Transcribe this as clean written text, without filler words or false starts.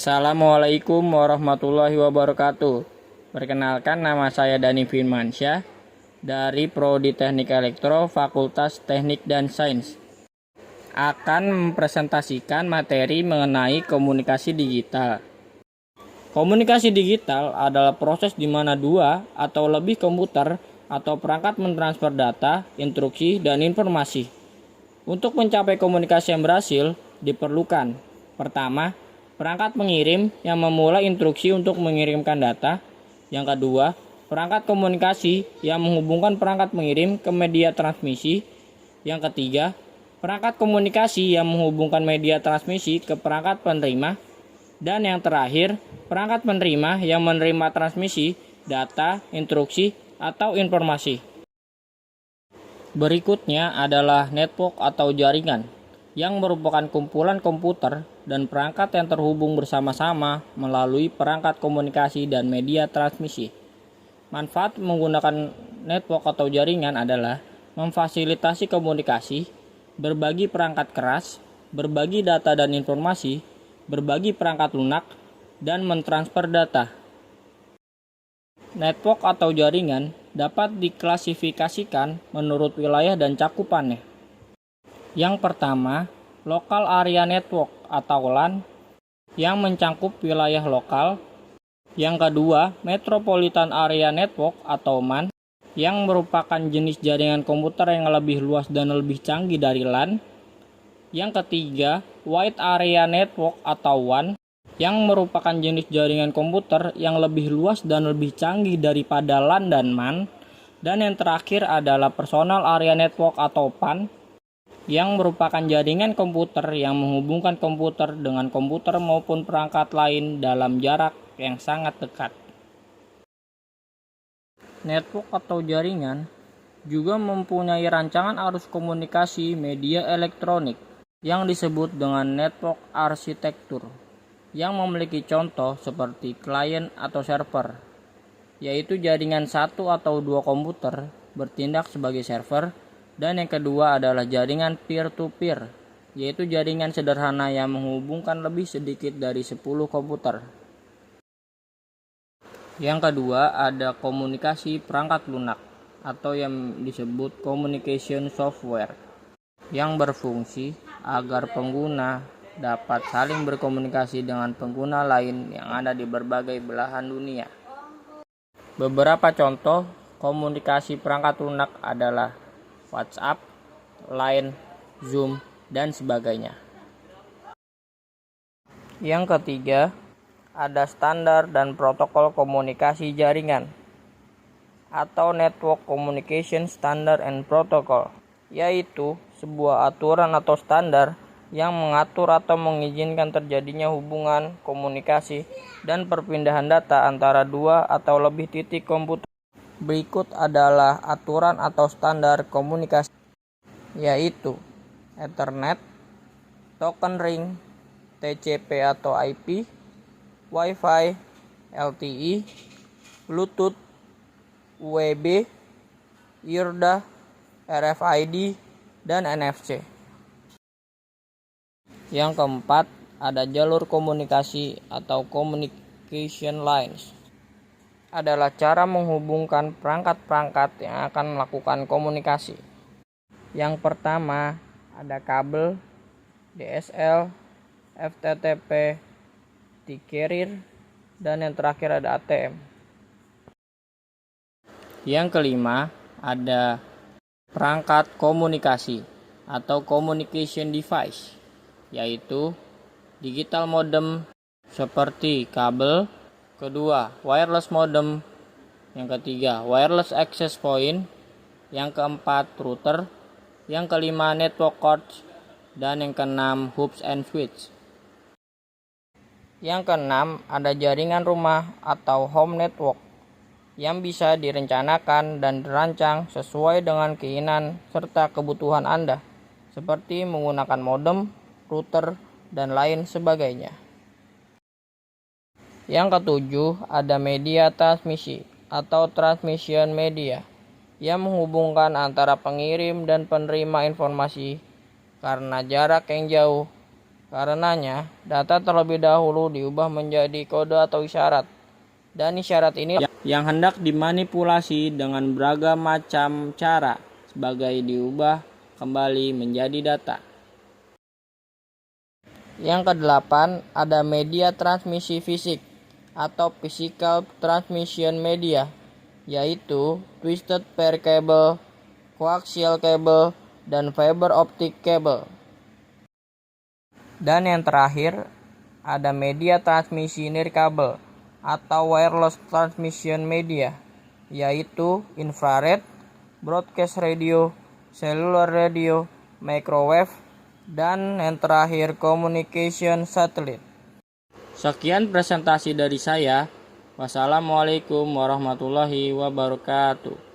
Assalamualaikum warahmatullahi wabarakatuh. Perkenalkan, nama saya Dani Firmansyah dari Prodi Teknik Elektro Fakultas Teknik dan Sains. Akan mempresentasikan materi mengenai komunikasi digital. Komunikasi digital adalah proses di mana dua atau lebih komputer atau perangkat mentransfer data, instruksi, dan informasi. Untuk mencapai komunikasi yang berhasil, diperlukan pertama, perangkat pengirim yang memulai instruksi untuk mengirimkan data. Yang kedua, perangkat komunikasi yang menghubungkan perangkat pengirim ke media transmisi. Yang ketiga, perangkat komunikasi yang menghubungkan media transmisi ke perangkat penerima. Dan yang terakhir, perangkat penerima yang menerima transmisi, data, instruksi, atau informasi. Berikutnya adalah network atau jaringan, yang merupakan kumpulan komputer dan perangkat yang terhubung bersama-sama melalui perangkat komunikasi dan media transmisi. Manfaat menggunakan network atau jaringan adalah memfasilitasi komunikasi, berbagi perangkat keras, berbagi data dan informasi, berbagi perangkat lunak, dan mentransfer data. Network atau jaringan dapat diklasifikasikan menurut wilayah dan cakupannya. Yang pertama, Local Area Network atau LAN yang mencakup wilayah lokal. Yang kedua, Metropolitan Area Network atau MAN yang merupakan jenis jaringan komputer yang lebih luas dan lebih canggih dari LAN. Yang ketiga, Wide Area Network atau WAN yang merupakan jenis jaringan komputer yang lebih luas dan lebih canggih daripada LAN dan MAN. Dan yang terakhir adalah Personal Area Network atau PAN yang merupakan jaringan komputer yang menghubungkan komputer dengan komputer maupun perangkat lain dalam jarak yang sangat dekat. Network atau jaringan juga mempunyai rancangan arus komunikasi media elektronik yang disebut dengan network arsitektur, yang memiliki contoh seperti klien atau server, yaitu jaringan satu atau dua komputer bertindak sebagai server. Dan yang kedua adalah jaringan peer-to-peer, yaitu jaringan sederhana yang menghubungkan lebih sedikit dari 10 komputer. Yang kedua ada komunikasi perangkat lunak atau yang disebut communication software, yang berfungsi agar pengguna dapat saling berkomunikasi dengan pengguna lain yang ada di berbagai belahan dunia. Beberapa contoh komunikasi perangkat lunak adalah WhatsApp, Line, Zoom, dan sebagainya. Yang ketiga, ada standar dan protokol komunikasi jaringan atau Network Communication Standard and Protocol, yaitu sebuah aturan atau standar yang mengatur atau mengizinkan terjadinya hubungan, komunikasi, dan perpindahan data antara dua atau lebih titik komputer. Berikut adalah aturan atau standar komunikasi, yaitu Ethernet, Token Ring, TCP atau IP, Wi-Fi, LTE, Bluetooth, UWB, IRDA, RFID, dan NFC. Yang keempat, ada jalur komunikasi atau communication lines. Adalah cara menghubungkan perangkat-perangkat yang akan melakukan komunikasi. Yang pertama ada kabel, DSL, FTTP, T-carrier, dan yang terakhir ada ATM. Yang kelima ada perangkat komunikasi atau communication device, yaitu digital modem seperti kabel. Kedua, wireless modem. Yang ketiga, wireless access point. Yang keempat, router. Yang kelima, network cards. Dan yang keenam, hubs and switch. Yang keenam, ada jaringan rumah atau home network yang bisa direncanakan dan dirancang sesuai dengan keinginan serta kebutuhan Anda, seperti menggunakan modem, router, dan lain sebagainya. Yang ketujuh, ada media transmisi atau transmission media yang menghubungkan antara pengirim dan penerima informasi karena jarak yang jauh Karenanya, data terlebih dahulu diubah menjadi kode atau isyarat. Dan isyarat ini yang hendak dimanipulasi dengan beragam macam cara sebagai diubah kembali menjadi data. Yang kedelapan, ada media transmisi fisik atau physical transmission media, yaitu twisted pair cable, coaxial cable, dan fiber optic cable. Dan yang terakhir, ada media transmisi nirkabel atau wireless transmission media, yaitu infrared, broadcast radio, cellular radio, microwave, dan yang terakhir communication satellite. Sekian presentasi dari saya. Wassalamualaikum warahmatullahi wabarakatuh.